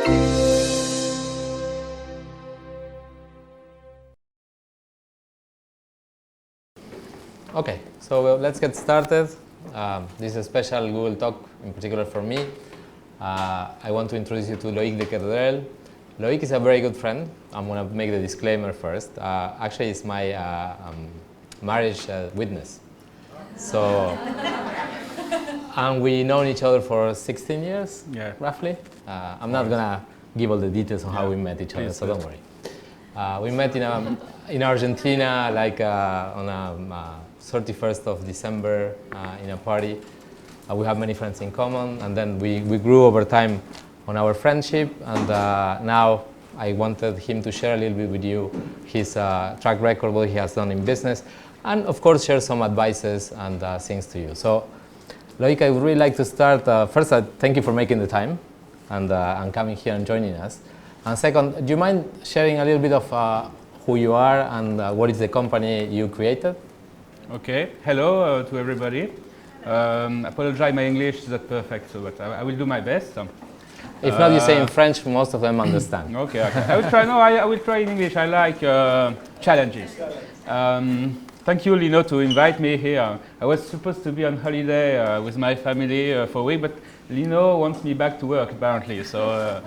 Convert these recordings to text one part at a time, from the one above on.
Okay, so let's get started. This is a special Google Talk, in particular for me. I want to introduce you to Loic de Kerdrel. Loic is a very good friend. I'm going to make the disclaimer first. Actually, it's my marriage witness. So, and we known each other for 16 years, roughly. I'm not going to give all the details on how we met each other, so don't worry. We met in Argentina, like on a 31st of December in a party. We have many friends in common, and then we grew over time on our friendship, and now I wanted him to share a little bit with you his track record, what he has done in business, and of course share some advices and things to you. So, Loic, I would really like to start. First, thank you for making the time and coming here and joining us. And second, do you mind sharing a little bit of who you are and what is the company you created? Okay. Hello to everybody. Apologize, my English is not perfect, so but I will do my best. If not, you say in French, most of them understand. Okay. I will try. No, I will try in English. I like challenges. Thank you, Lino, to invite me here. I was supposed to be on holiday with my family for a week, but Lino wants me back to work apparently. So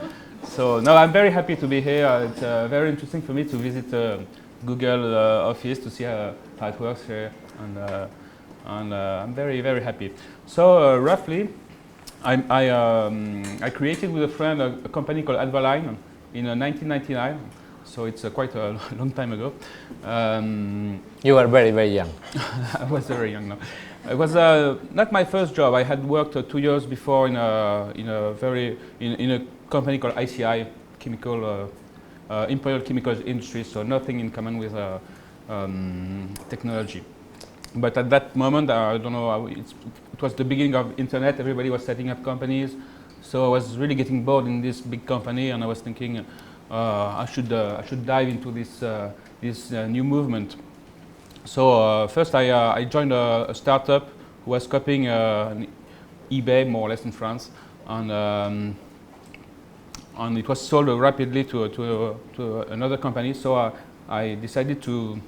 no, I'm very happy to be here. It's very interesting for me to visit Google office to see how it works here, and I'm very, very happy. So roughly, I created with a friend a company called Adverline in 1999. So it's quite a long time ago. You were very, very young. I was very young now. It was not my first job. I had worked 2 years before in a company called ICI, chemical Imperial Chemicals Industry. So nothing in common with technology. But at that moment, I don't know. It was the beginning of internet. Everybody was setting up companies. So I was really getting bored in this big company, and I was thinking I should dive into this new movement. So first I joined a startup who was copying eBay, more or less, in France, and it was sold rapidly to another company. So I decided to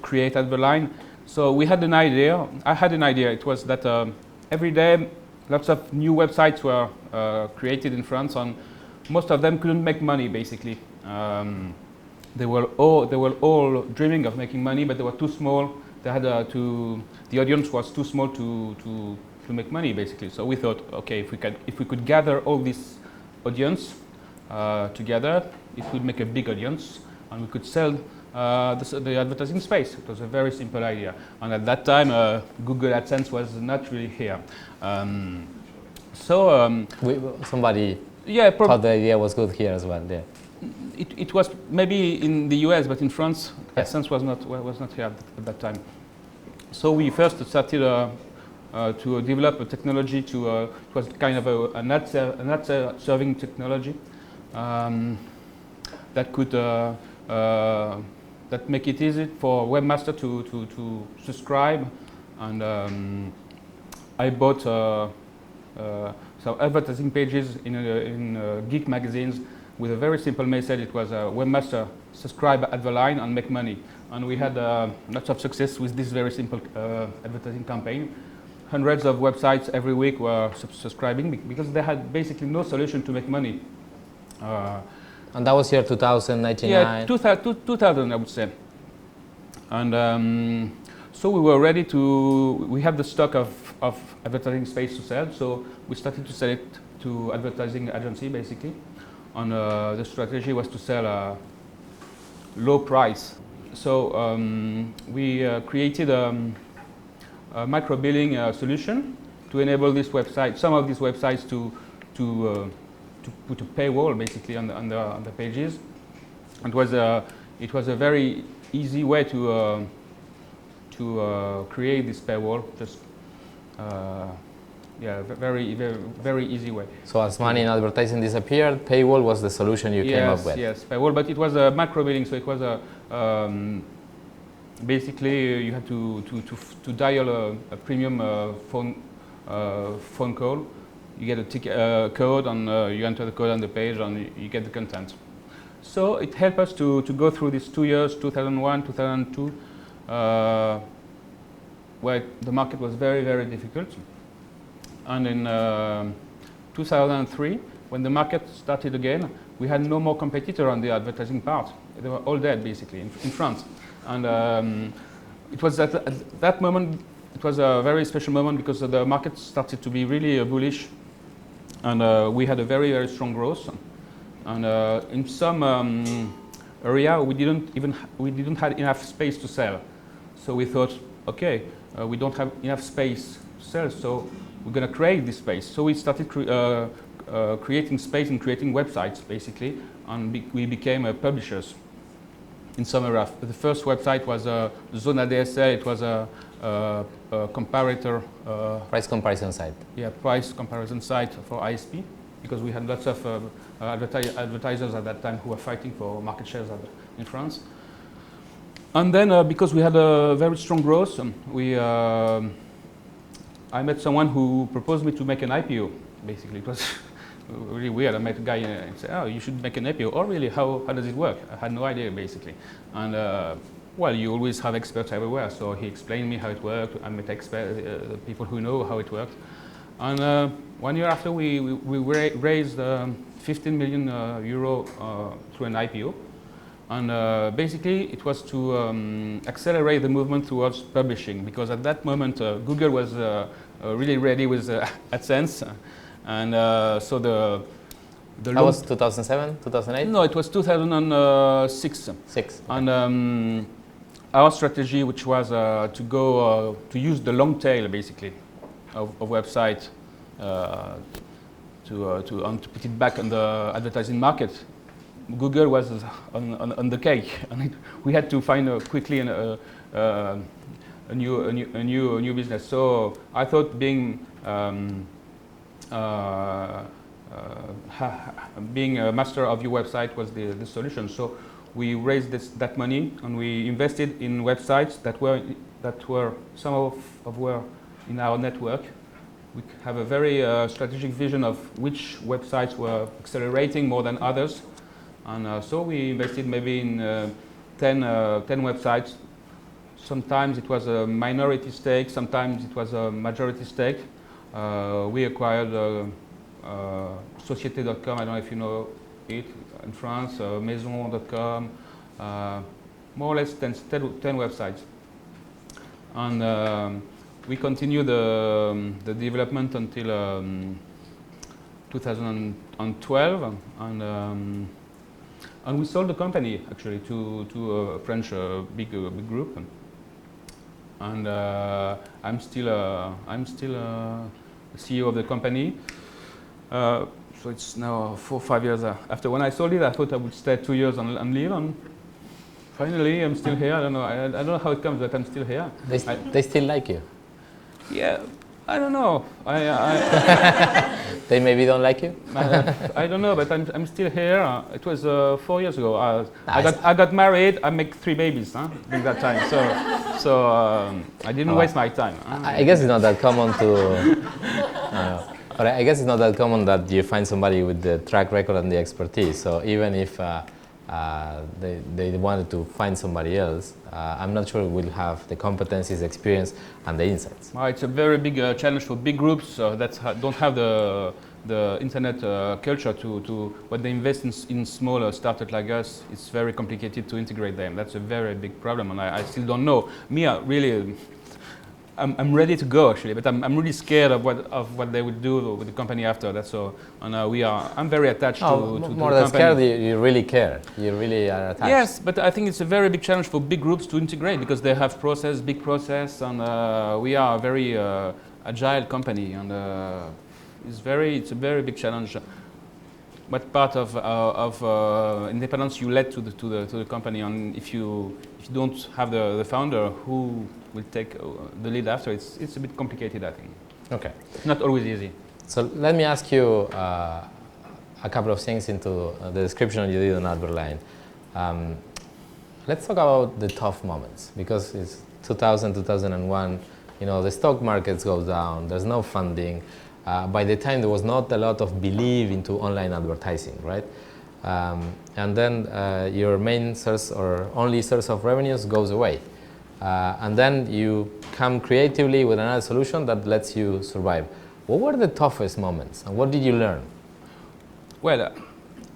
create Adverline. So we had an idea. I had an idea. It was that every day lots of new websites were created in France, and most of them couldn't make money, basically. They were all dreaming of making money, but they were too small. They had the audience was too small to make money, basically. So we thought, okay, if we could gather all this audience together, it would make a big audience, and we could sell the advertising space. It was a very simple idea, and at that time, Google AdSense was not really here. Somebody yeah, thought the idea was good here as well. Yeah. It was maybe in the US, but in France, AdSense was not here at that time. So we first started to develop a technology it was kind of an ad serving technology that could that make it easy for webmaster to subscribe, and I bought some advertising pages in geek magazines with a very simple message. It was webmaster subscribe Adverline and make money, and we had lots of success with this very simple advertising campaign. Hundreds of websites every week were subscribing because they had basically no solution to make money. And that was year 2099? Yeah, 2000 I would say. And so we were ready we had the stock of advertising space to sell, so we started to sell it to advertising agency, basically. And the strategy was to sell low price. So we created a micro-billing solution to enable this website, some of these websites to put a paywall, basically, on the pages. It was a very easy way to create this paywall. Just very easy way. So as money in advertising disappeared, paywall was the solution you came up with. Yes, paywall, but it was a macro billing, so it was a basically you had to dial a premium phone call you get a code, and you enter the code on the page, and you get the content. So it helped us to go through these 2 years, 2001, 2002, where the market was very, very difficult. And in 2003, when the market started again, we had no more competitor on the advertising part. They were all dead, basically, in France. And it was at that moment, it was a very special moment because the market started to be really bullish, and we had a very, very strong growth. And in some area, we didn't have enough space to sell. So we thought, okay, we don't have enough space to sell, so we're going to create this space. So we started creating space and creating websites, basically, and we became publishers in some area. The first website was Zona DSL. It was a comparator. Price comparison site. Yeah, price comparison site for ISP, because we had lots of advertisers at that time who were fighting for market shares in France. And then, because we had a very strong growth, I met someone who proposed me to make an IPO. Basically, it was really weird. I met a guy and said, "Oh, you should make an IPO." Oh, really? How does it work? I had no idea, basically. And well, you always have experts everywhere. So he explained me how it worked. I met people who know how it worked. And 1 year after, we raised 15 million euro through an IPO. And basically, it was to accelerate the movement towards publishing, because at that moment, Google was really ready with AdSense. And so that was 2007, 2008? No, it was 2006. And our strategy, which was to go to use the long tail, basically, of website to put it back on the advertising market. Google was on the cake, and we had to find quickly a new business. So I thought being a master of your website was the solution. So we raised that money, and we invested in websites that were some of were in our network. We have a very strategic vision of which websites were accelerating more than others. And so we invested maybe in 10 websites. Sometimes it was a minority stake, sometimes it was a majority stake. We acquired Société.com, I don't know if you know it, in France, Maison.com, more or less 10 websites. And we continued the development until 2012. And we sold the company actually to a French big group, and I'm still the CEO of the company. So it's now 4 or 5 years after. When I sold it, I thought I would stay 2 years and leave, and finally I'm still here. I don't know how it comes, but I'm still here. They still like you? Yeah. I don't know. They maybe don't like you? I don't know, but I'm still here. It was 4 years ago. I got married. I made 3 babies during that time. So I didn't waste my time. I guess it's not that common to. But I guess it's not that common that you find somebody with the track record and the expertise. So even if they wanted to find somebody else, I'm not sure we'll have the competencies, experience, and the insights. It's a very big challenge for big groups that don't have the internet culture to when they invest in smaller startups like us. It's very complicated to integrate them. That's a very big problem, and I still don't know. I'm ready to go actually, but I'm really scared of what they will do with the company after. That's all. And I'm very attached to more the than company. scared, you really care. You really are attached. Yes, but I think it's a very big challenge for big groups to integrate, because they have big process, and we are a very agile company, and it's a very big challenge. What part of independence you let to the company, and if you don't have the founder, who will take the lead after? It's a bit complicated, I think. Okay. It's not always easy. So let me ask you a couple of things into the description you did on Adverline. Let's talk about the tough moments, because it's 2000, 2001. The stock markets go down. There's no funding. by the time there was not a lot of belief into online advertising, right? And then your main source or only source of revenues goes away. And then you come creatively with another solution that lets you survive. What were the toughest moments and what did you learn? Well,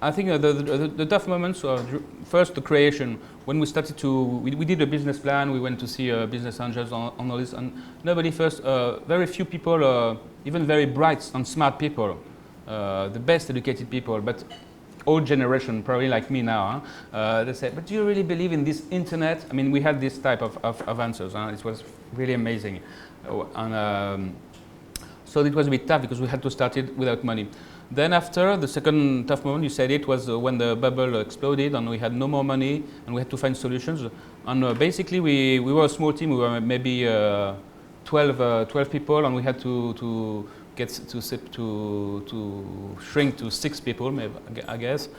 I think the tough moments were first the creation. When we started we did a business plan, we went to see business angels on all this, and nobody first, very few people, even very bright and smart people, the best educated people, but old generation, probably like me now, they said, but do you really believe in this internet? I mean, we had this type of answers, and it was really amazing. So it was a bit tough because we had to start it without money. Then after, the second tough moment, you said it, was when the bubble exploded and we had no more money and we had to find solutions. And basically, we were a small team. We were maybe 12 people, and we had to shrink to 6 people, maybe, I guess.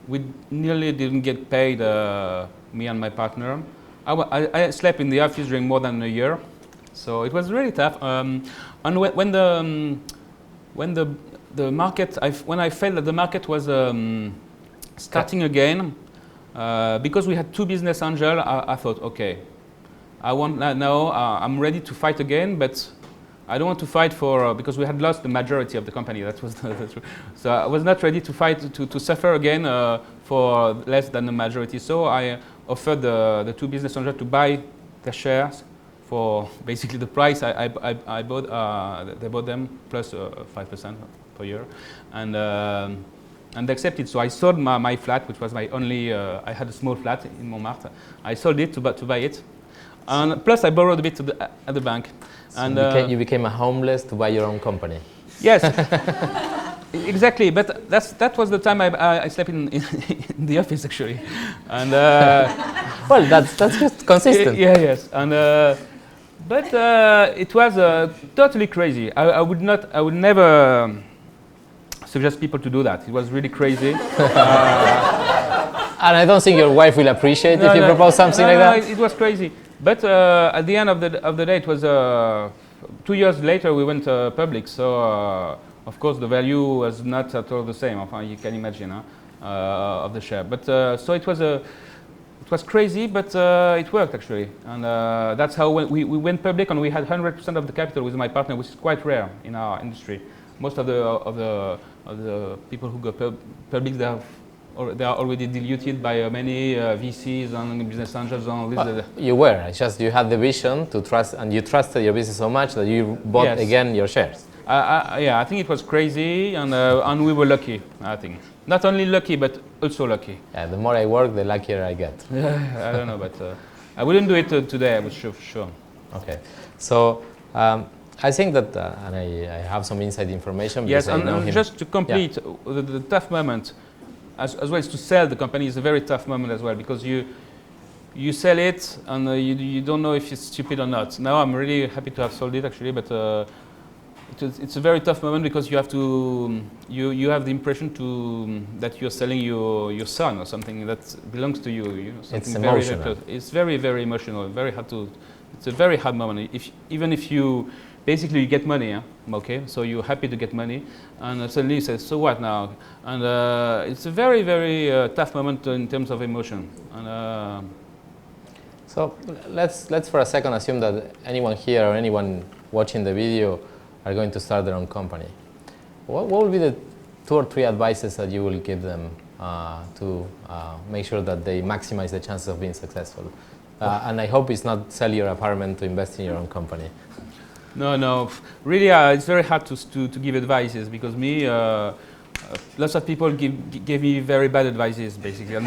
We nearly didn't get paid, me and my partner. I slept in the office during more than a year, so it was really tough. And when the market, when I felt that the market was starting again, because we had 2 business angels, I thought, okay, I'm ready to fight again, but I don't want to fight for, because we had lost the majority of the company, that was the truth. So I was not ready to fight, to suffer again for less than the majority. So I offered the 2 business owners to buy their shares for basically the price I bought, they bought them plus 5% per year. And they accepted. So I sold my flat, which was my only, I had a small flat in Montmartre. I sold it to buy it. And plus I borrowed a bit at the bank. So and you became a homeless to buy your own company. Yes, exactly. But that was the time I slept in the office actually. And well, that's just consistent. Yes. And but it was totally crazy. I would never suggest people to do that. It was really crazy. And I don't think your wife will appreciate if you propose something like that. It was crazy. But at the end of the day, it was 2 years later we went public. So of course the value was not at all the same. You can imagine of the share. But so it was crazy, but it worked actually. And that's how we went public, and we had 100% of the capital with my partner, which is quite rare in our industry. Most of the people who go public, they are already diluted by many VCs and business angels and all this. Well, you were. It's just you had the vision to trust, and you trusted your business so much that you bought again your shares. Yeah, I think it was crazy, and we were lucky. I think not only lucky, but also lucky. Yeah, the more I work, the luckier I get. I don't know, but I wouldn't do it today. I was sure. Okay, so. I think that, and I have some inside information. Yes, I know him. Just to complete, the tough moment, as well as to sell the company, is a very tough moment as well, because you sell it and you don't know if it's stupid or not. Now I'm really happy to have sold it actually, but it's a very tough moment because you have to you have the impression that you're selling your son or something that belongs to you. You know, it's emotional. It's very, very emotional. Very hard to. It's a very hard moment. Even if you basically you get money, okay, so you're happy to get money, and suddenly you say, so what now? And it's a very, very tough moment in terms of emotion. And so let's for a second assume that anyone here or anyone watching the video are going to start their own company. What will be the 2 or 3 advices that you will give them to make sure that they maximize the chances of being successful? And I hope it's not sell your apartment to invest in your own company. No. Really, it's very hard to give advices because lots of people gave me very bad advices, basically.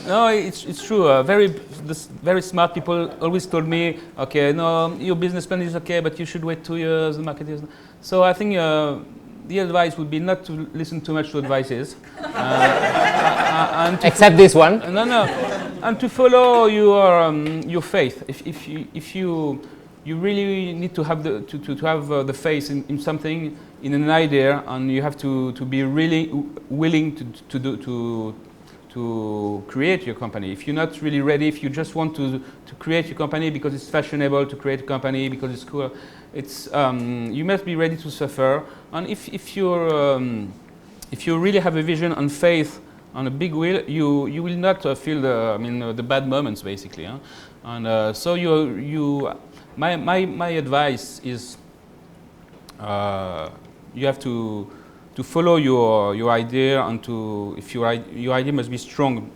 No, it's true. Very smart people always told me, okay, no, your business plan is okay, but you should wait 2 years. The market is. So I think the advice would be not to listen too much to advices. Except this one. No, and to follow your faith. If you really need to have the faith in something, in an idea, and you have to be really willing to to create your company. If you're not really ready, if you just want to create your company because it's fashionable to create a company because it's cool, it's you must be ready to suffer. And if you really have a vision and faith on a big wheel, you will not feel the bad moments basically. Huh? And so my advice is you have to follow your idea, and if your idea must be strong,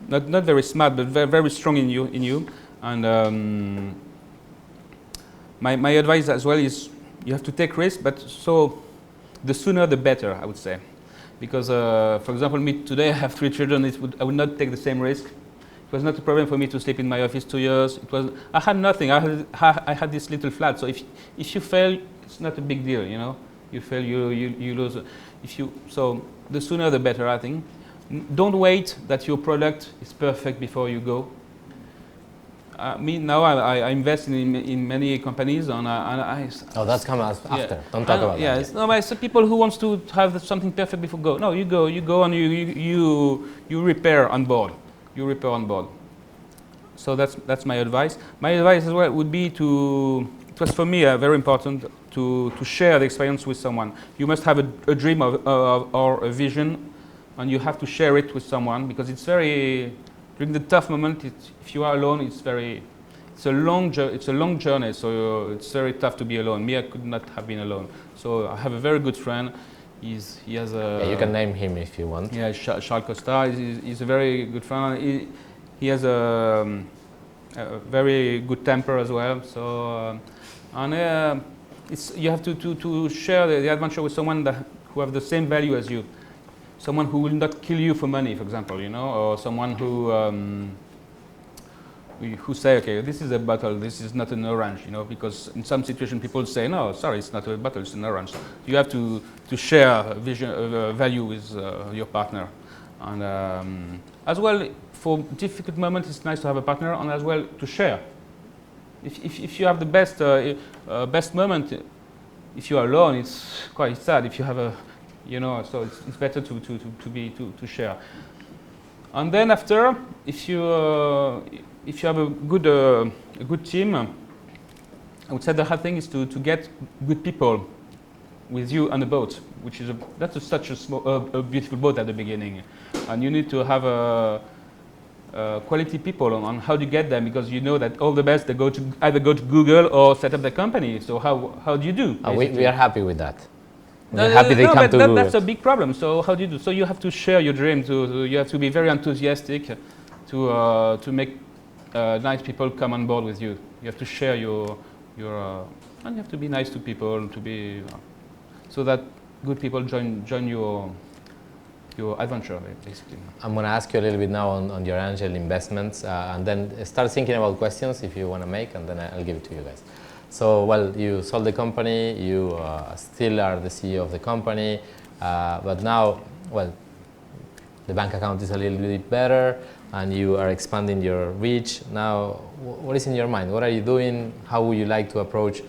not very smart, but very strong in you. And my advice as well is you have to take risks, but so the sooner the better, I would say. Because, for example, me today I have 3 children. I would not take the same risk. It was not a problem for me to sleep in my office 2 years. I had nothing. I had this little flat. So if you fail, it's not a big deal, you know. You fail, you lose. So the sooner the better, I think. Don't wait that your product is perfect before you go. Me now, I invest in many companies, and oh, that's come after. Yeah. Don't talk about that. Yes, no, but it's people who wants to have something perfect before go. No, you go, and you repair on board. You repair on board. So that's my advice. My advice as well would be it was for me very important to share the experience with someone. You must have a dream or a vision, and you have to share it with someone, because it's very, during the tough moment, if you are alone, it's a long journey, so it's very tough to be alone. Me, I could not have been alone. So I have a very good friend. He has a... Yeah, you can name him if you want. Yeah, Charles Costa. He's a very good friend. He has a very good temper as well. So, you have to share the adventure with someone who have the same value as you. Someone who will not kill you for money, for example, you know, or someone who say, okay, this is a bottle, this is not an orange, you know, because in some situations people say, no, sorry, it's not a bottle, it's an orange. You have to share value with your partner. And as well, for difficult moments, it's nice to have a partner, and as well to share. If you have the best moment, if you are alone, it's quite sad. If you have a, you know, so it's better to share. And then after, if you have a good team, I would say the hard thing is to get good people with you on the boat, which is such a beautiful boat at the beginning, and you need to have quality people on how to get them, because you know that all the best they either go to Google or set up their company. So how do you do? We are happy with that. We're happy they come to Google. That's a big problem. So how do you do? So you have to share your dream. You have to be very enthusiastic to make nice people come on board with you. You have to share your and you have to be nice to people, so that good people join your adventure, basically. I'm going to ask you a little bit now on your angel investments, and then start thinking about questions if you want to make, and then I'll give it to you guys. So, well, you sold the company, you still are the CEO of the company, but now, well, the bank account is a little bit better, and you are expanding your reach. Now, what is in your mind? What are you doing? How would you like to approach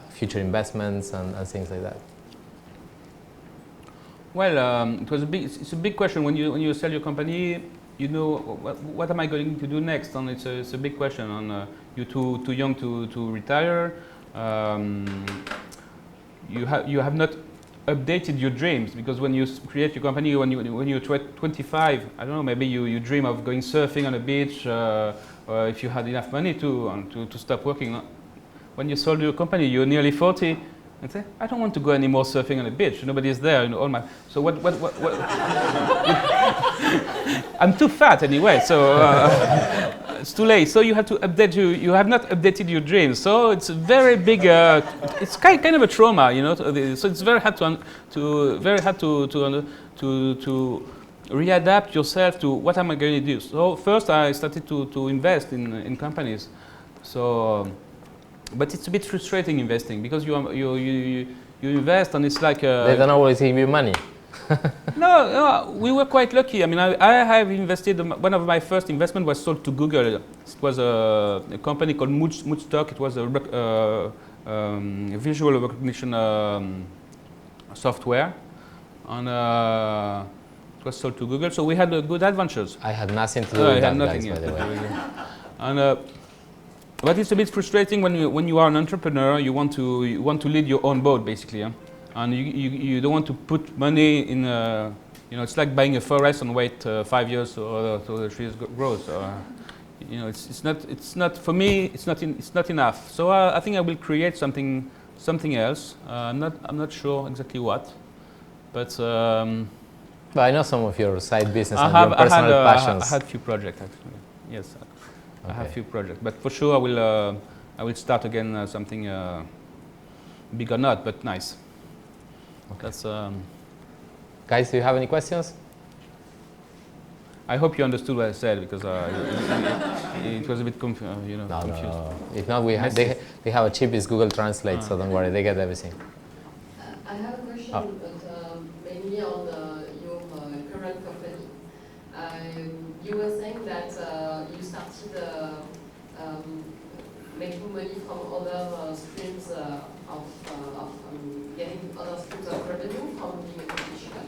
future investments and things like that? Well, it's a big question when you sell your company. You know, what am I going to do next? And it's a big question. And you're too young to retire. You have not updated your dreams, because when you create your company, when you're 25, I don't know, maybe you dream of going surfing on a beach, or if you had enough money to stop working. When you sold your company, you're nearly 40. And say, I don't want to go anymore surfing on a beach. Nobody's there. You know, so what? I'm too fat anyway. So it's too late. So you have to update. You have not updated your dreams. So it's a very big. It's kind of a trauma, you know. So it's very hard to readapt yourself to what am I going to do. So first I started to invest in companies. So. But it's a bit frustrating investing, because you invest and it's like they don't always give you money. No, we were quite lucky. I mean, I have invested. One of my first investment was sold to Google. It was a company called Moodstock. It was a visual recognition software, and it It was sold to Google. So we had good adventures. I had nothing to do with that, guys, by yet. the way. And but it's a bit frustrating when you are an entrepreneur. You want to lead your own boat, basically, yeah? And you don't want to put money in. You know, it's like buying a forest and wait 5 years so the trees grow. So, you know, it's not for me. It's not enough. So I think I will create something else. I'm not sure exactly what, but. But I know some of your side business and your personal passions. I had a few projects actually. Yes, Okay. I have a few projects, but for sure I will start again something big or not, but nice. Okay. That's. Guys, do you have any questions? I hope you understood what I said because it was a bit confused. No. If not, they have a cheapest Google Translate, so don't worry, they get everything. I have a question, but mainly on your current company. You were saying that you started making money from other streams of getting other streams of revenue from being a publisher.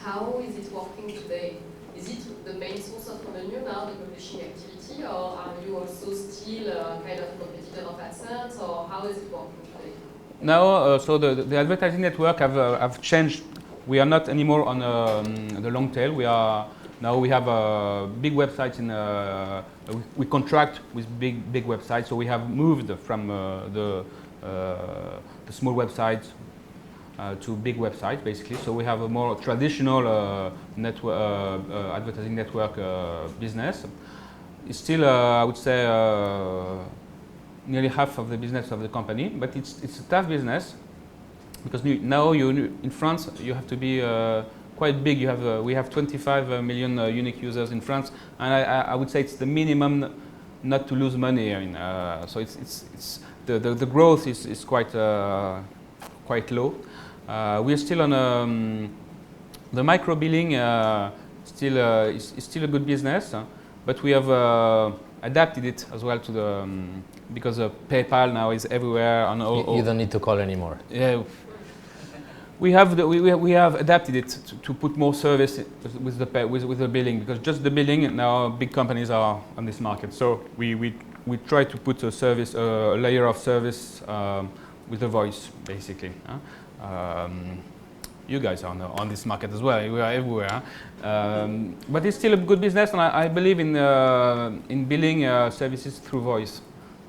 How is it working today? Is it the main source of revenue now, the publishing activity, or are you also still kind of competitor of AdSense, or how is it working today? Now, so the advertising network have changed. We are not anymore on the long tail. We have big websites we contract with big websites. So we have moved from the small websites to big websites, basically. So we have a more traditional advertising network business. It's still, I would say, nearly half of the business of the company, but it's a tough business because now in France you have to be quite big. We have 25 million unique users in France, and I would say it's the minimum not to lose money. I mean, so it's the growth is quite low. We're still on the micro billing. Is still a good business, but we have adapted it as well to the because PayPal now is everywhere. And you don't need to call anymore. Yeah, we have adapted it to put more service with the billing, because just the billing now big companies are on this market. So we try to put a layer of service with the voice, basically. You guys are on this market as well. We are everywhere, but it's still a good business, and I believe in billing services through voice.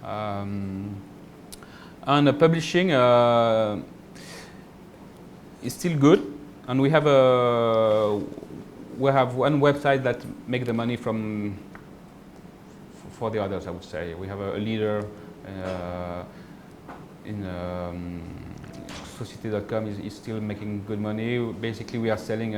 And publishing is still good, and we have one website that make the money for the others. I would say we have a leader in. Society.com is still making good money. Basically, we are selling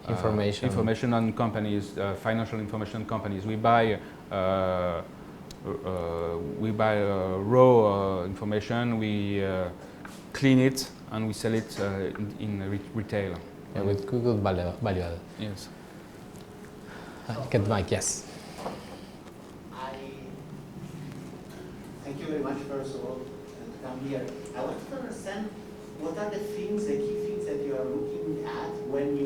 information on companies, financial information on companies. We buy raw information. We clean it and we sell it in retail. Yeah, with Google value added. Yes. Get the mic. Yes. Thank you very much, first of all, to come here. I want to understand what are the key things that you are looking at when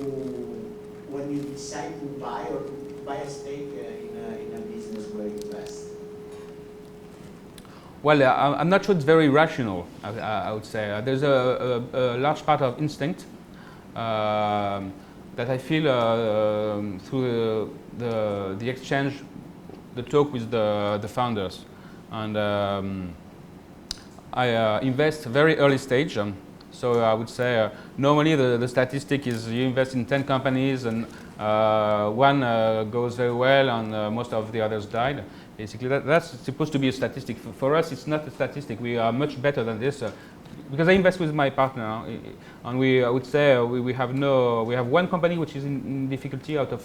you decide to buy or to buy a stake in a business where you invest. Well, I'm not sure it's very rational. I would say there's a large part of instinct that I feel through the exchange, the talk with the founders. And I invest very early stage. So I would say normally the statistic is you invest in 10 companies and one goes very well and most of the others died. Basically, that's supposed to be a statistic. For us, it's not a statistic. We are much better than this because I invest with my partner, and I would say we have one company which is in difficulty out of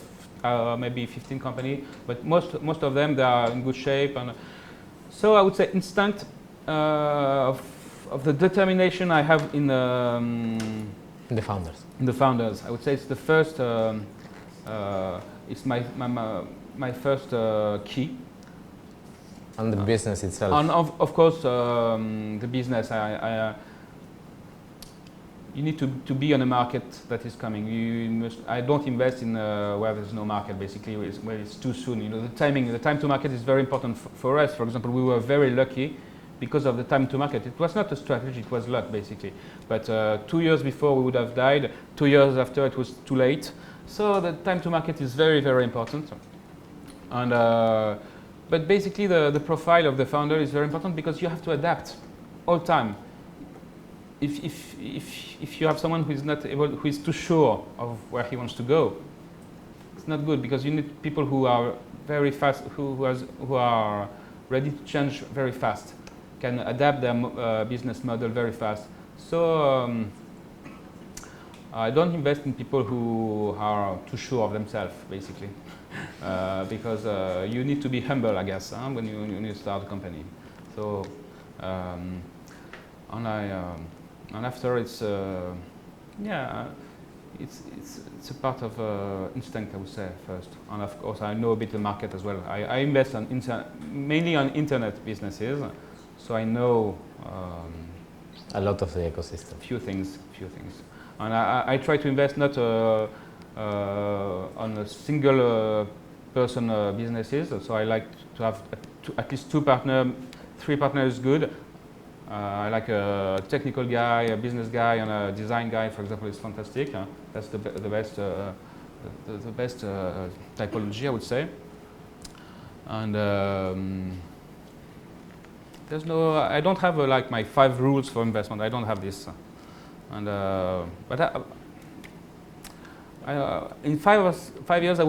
maybe 15 companies, but most of them they are in good shape. And so I would say instinct of the determination I have in the founders. In the founders, I would say it's the first. It's my first key. On the business itself. And of course, the business. You need to be on a market that is coming. I don't invest in where there's no market. Basically, where it's too soon. You know, the time to market is very important for us. For example, we were very lucky because of the time to market. It was not a strategy; it was luck, basically. But 2 years before we would have died. 2 years after, it was too late. So the time to market is very, very important. And but basically, the profile of the founder is very important because you have to adapt all the time. If you have someone who is not able, who is too sure of where he wants to go, it's not good because you need people who are very fast, who are ready to change very fast, can adapt their business model very fast. So I don't invest in people who are too sure of themselves, basically, because you need to be humble, I guess, when you start a company. So and after it's it's a part of instinct, I would say, first. And of course, I know a bit the market as well. I invest on mainly on internet businesses, so I know a lot of the ecosystem. Few things. And I try to invest not on a single person businesses. So I like to have at least 2 partners, 3 partners is good. I like a technical guy, a business guy, and a design guy, for example, is fantastic. That's the best typology, I would say. And I don't have like my 5 rules for investment. I don't have this. And but in 5 years, I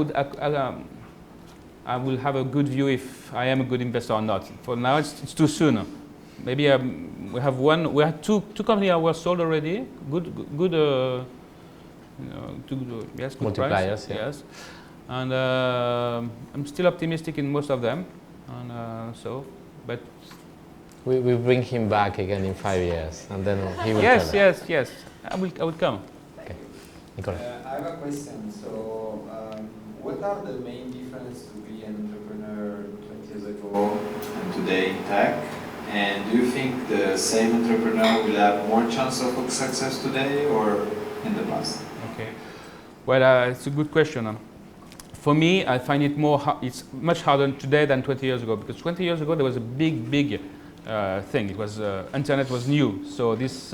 will have a good view if I am a good investor or not. For now, it's too soon. Maybe we have two companies that were sold already. Good, yes, good multipliers. Price, Yeah. yes, and I'm still optimistic in most of them, and but we bring him back again in 5 years, and then he will tell us. Yes. I will come. Okay, Nicola. I have a question. So, what are the main differences to be an entrepreneur 20 years ago and today in tech? And do you think the same entrepreneur will have more chance of success today or in the past? Okay. Well, it's a good question. For me, I find it it's much harder today than 20 years ago, because 20 years ago there was a big thing. It was internet was new, so this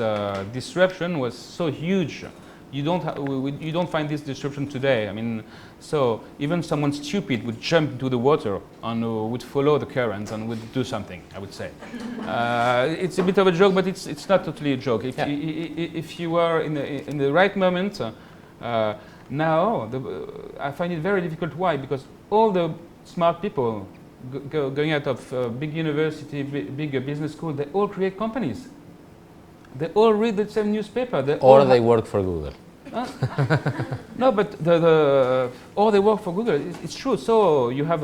disruption was so huge. You don't find this disruption today. I mean, so even someone stupid would jump into the water and would follow the current and would do something, I would say. It's a bit of a joke, but it's not totally a joke. If you are in the right moment, now I find it very difficult. Why? Because all the smart people going out of big university, big business school, they all create companies. They all read the same newspaper. They work for Google. No, but or they work for Google. It's true. So you have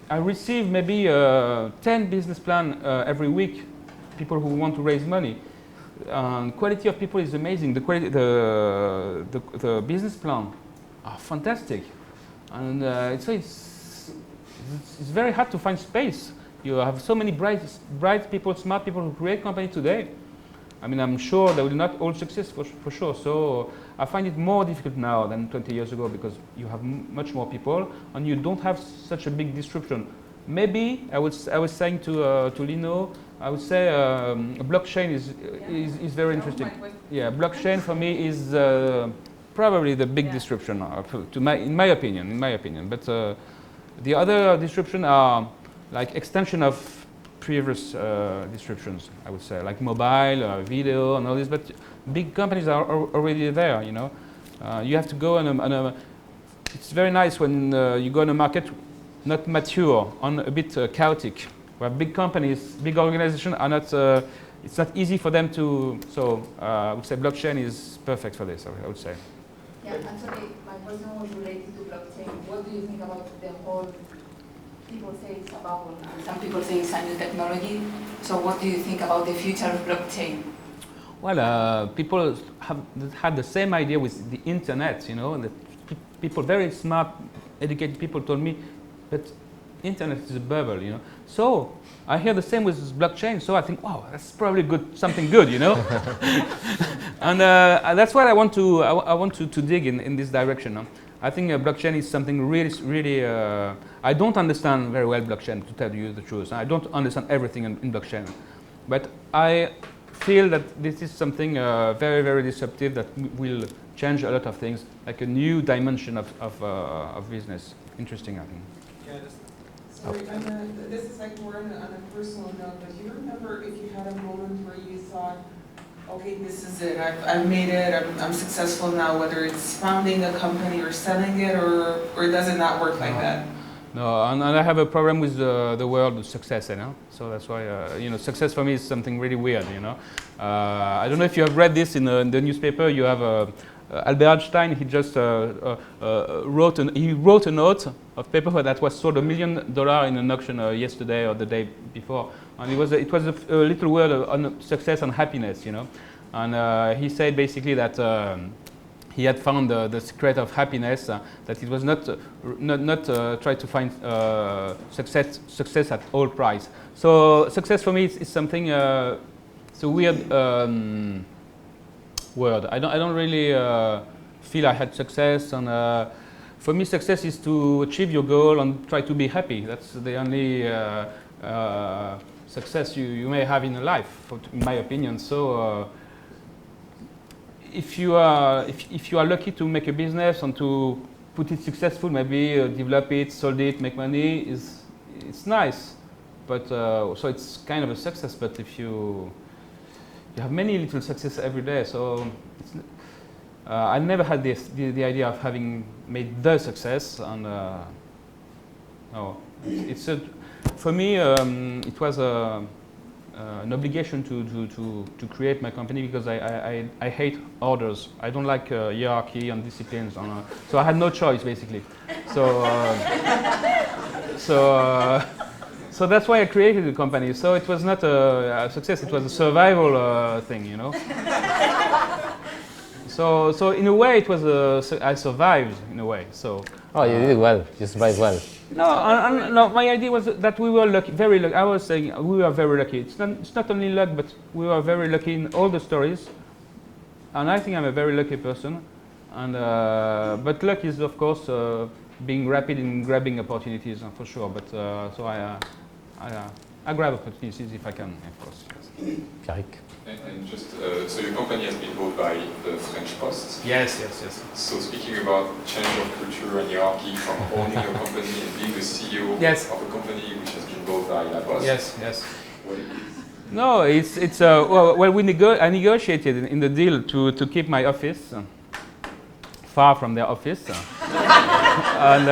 I receive maybe 10 business plan every week. People who want to raise money. Quality of people is amazing. The business plan are fantastic, and it's very hard to find space. You have so many bright people, smart people who create company today. I mean, I'm sure they will not all success for sure. So I find it more difficult now than 20 years ago because you have much more people and you don't have such a big disruption. Maybe I was saying to Lino, I would say blockchain is very interesting. Yeah, blockchain for me is probably the big disruption in my opinion. But the other disruption are like extension of previous disruptions, I would say, like mobile, video, and all this. But big companies are already there. You know, you have to go on a. It's very nice when you go on a market not mature, on a bit chaotic, where big companies, big organizations are not. It's not easy for them to. So I would say blockchain is perfect for this. I would say. Yeah, actually, my question was related to blockchain. What do you think about the whole? People say it's a bubble, and some people say it's a new technology. So what do you think about the future of blockchain? Well, people have had the same idea with the internet, you know, and people, very smart, educated people told me, but internet is a bubble, you know. So I hear the same with this blockchain. So I think, wow, that's probably good, something good, you know. And that's why I want to dig in this direction. Huh? I think blockchain is something really. I don't understand very well blockchain, to tell you the truth. I don't understand everything in blockchain, but I feel that this is something very disruptive that will change a lot of things, like a new dimension of business. Interesting, I think. Yeah, Sorry, this is like more on a personal note, but do you remember if you had a moment where you thought, okay, this is it, I've made it, I'm successful now, whether it's founding a company or selling it, or does it not work like that? No, and I have a problem with the word success, you know. So that's why, you know, success for me is something really weird, you know. I don't know if you have read this in the newspaper. You have Albert Einstein. He just wrote a note of paper that was sold $1 million in an auction yesterday or the day before, and it was a little word on success and happiness, you know. And he said basically that. He had found the secret of happiness, that it was not try to find success at all price. So success for me is something, it's a weird word. I don't really feel I had success, and for me success is to achieve your goal and try to be happy. That's the only success you may have in life, in my opinion. So. If you are lucky to make a business and to put it successful, maybe develop it, sold it, make money, it's nice, but so it's kind of a success. But if you have many little successes every day, so I never had the idea of having made the success, and no, for me it was an obligation to create my company, because I hate orders. I don't like hierarchy and disciplines, so I had no choice basically. So so that's why I created the company. So it was not a success; it was a survival thing, you know. So in a way, it was I survived in a way. So. Oh, you did well. You survived well. No, my idea was that we were lucky, very lucky. I was saying we were very lucky. It's not only luck, but we were very lucky in all the stories. And I think I'm a very lucky person. And but luck is, of course, being rapid in grabbing opportunities, for sure. But so I grab opportunities if I can, of course. Karik. And just, so your company has been bought by the French Post. Yes. So speaking about change of culture and hierarchy from owning a company and being the CEO of a company which has been bought by La Poste. Yes. What it is? No, it's well I negotiated in the deal to keep my office far from their office, and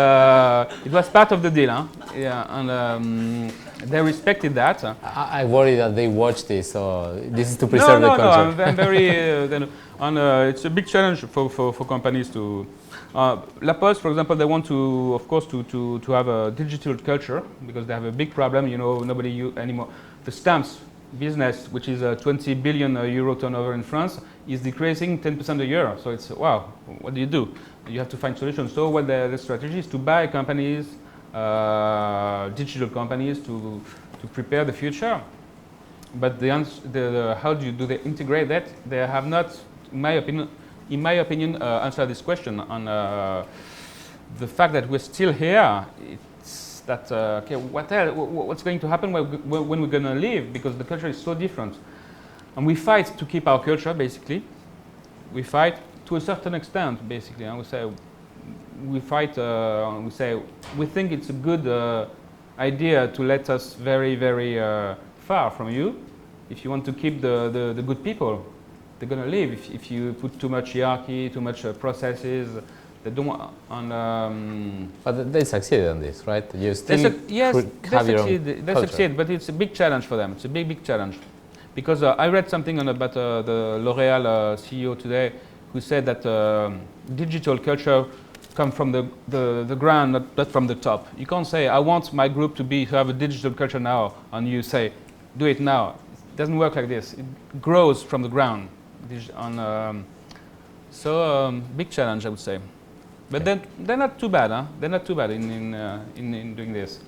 it was part of the deal, huh? Yeah, and. They respected that. I worry that they watch this, so this is to preserve the culture. No, I'm very, and it's a big challenge for companies to. La Poste, for example, they want to, of course, to have a digital culture, because they have a big problem. You know, nobody use anymore. The stamps business, which is a 20 billion euro turnover in France, is decreasing 10% a year. So it's wow. What do? You have to find solutions. So what the strategy is to buy companies. Digital companies to prepare the future, but how do they integrate that? They have not, in my opinion, answered this question. On the fact that we're still here, it's that okay, what's going to happen when we're going to leave? Because the culture is so different, and we fight to keep our culture. Basically, we fight to a certain extent. Basically, I would say. We fight, we say, we think it's a good idea to let us very far from you. If you want to keep the good people, they're going to leave. If you put too much hierarchy, too much processes, they don't want. But they succeeded on this, right? You still they succeed, but it's a big challenge for them. It's a big challenge. Because I read something about the L'Oréal CEO today, who said that digital culture come from the ground, not from the top. You can't say, I want my group to have a digital culture now, and you say, do it now. It doesn't work like this. It grows from the ground. Big challenge, I would say. But then they're not too bad, huh? They're not too bad in doing this.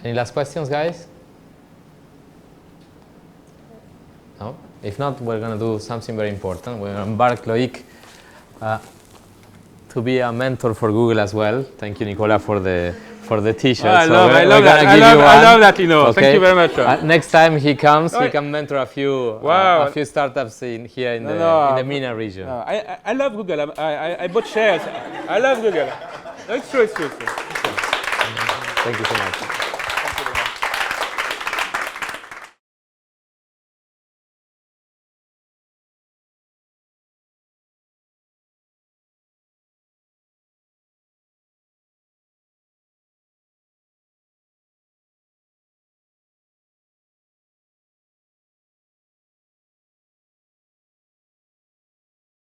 Any last questions, guys? No? If not, we're going to do something very important. We're going to embark Loic to be a mentor for Google as well. Thank you, Nicola, for the T-shirt. I love that, Lino. Okay. Thank you very much. Next time he comes, he can mentor a few startups here in the MENA region. I love Google. I bought shares. I love Google. It's true. Thank you so much.